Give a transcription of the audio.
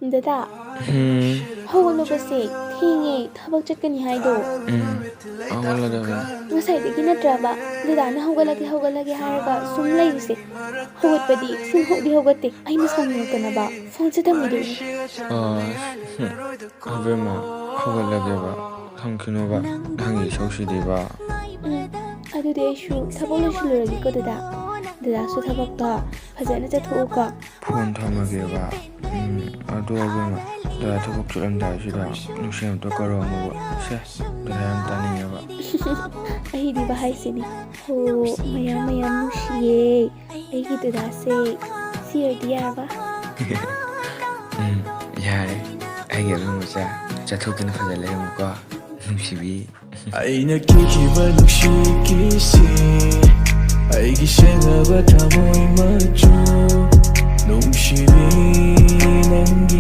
ꯗꯗꯥ ꯍꯧꯒꯠꯂꯕꯁꯦ ꯊꯦꯡꯉꯦ ꯊꯕꯛ ꯆꯠꯀꯅꯤ ꯍꯥꯏꯗꯣ ꯍꯧꯒꯠꯂꯗꯕꯅꯤ ꯉꯁꯥꯏꯗꯒꯤ ꯅꯠꯇ꯭ꯔꯕ ꯗꯗꯥꯅ ꯍꯧꯒꯠꯂꯒꯦ ꯍꯥꯏꯔꯒ ꯁꯨꯝ ꯂꯩꯔꯤꯁꯦ ꯍꯧꯒꯠꯄꯗꯤ ꯁꯨꯝ ꯍꯧꯒꯠꯇꯦ ꯑꯩꯅ ꯁꯥꯎꯅꯤꯡꯉꯛꯇꯅꯕ ꯐꯣꯟꯁꯦ ꯊꯝꯈꯤꯗꯣꯏꯅꯦ ꯑꯕꯦꯝꯃ ꯍꯧꯒꯠꯂꯒꯦꯕ ꯊꯝꯈꯤꯅꯣꯕ ꯅꯪꯒꯤ ꯏꯁꯧꯁꯤꯗꯤꯕ ꯑꯗꯨꯗꯤ ꯑꯩꯁꯨ ꯊꯕꯛ ꯂꯣꯏꯁꯤꯜꯂꯨꯔꯒꯦꯀꯣ ꯗꯗꯥꯁꯨ ꯊꯕꯛꯇ ꯐꯖꯅ ꯆꯠꯊꯣꯛꯎꯀꯣ ꯐꯣꯟ ꯊꯝꯃꯒꯦꯕ ꯑꯗꯨ ꯑꯕꯦꯝꯃ ꯗꯗꯥ ꯊꯕꯛ ꯆꯠꯂꯝꯗꯥꯏꯁꯤꯗ ꯅꯨꯡꯁꯤ ꯑꯝꯇ ꯀꯧꯔꯝꯃꯨꯕ ꯁꯦ ꯗꯗꯥ ꯌꯥꯝ ꯇꯥꯅꯤꯡꯉꯦꯕ ꯑꯩꯗꯤ ꯍꯥꯏꯁꯤꯅꯤ ꯍꯣ ꯃꯌꯥꯝ ꯅꯨꯡꯁꯤꯌꯦ ꯑꯩꯒꯤ ꯗꯗꯥꯁꯦ ꯁꯤ ꯑꯣꯏꯗꯤ ꯌꯥꯔꯕ ꯌꯥꯔꯦ ꯑꯩꯒꯤ ꯑꯕꯦꯝ ꯃꯆꯥ ꯆꯠꯊꯣꯛꯇꯨꯅ ꯐꯖ ꯂꯩꯔꯝꯃꯨꯀꯣ ꯅꯨꯡꯁꯤꯕꯤ ꯑꯩꯅ ꯀꯤꯈꯤꯕ ꯅꯨꯡꯁꯤꯒꯤꯁꯤ ꯑꯩꯒꯤ ꯁꯦꯡꯂꯕ ꯊꯃꯣꯏ ꯃꯆꯨ ꯅꯨꯡꯁꯤꯕꯤ ꯅꯪ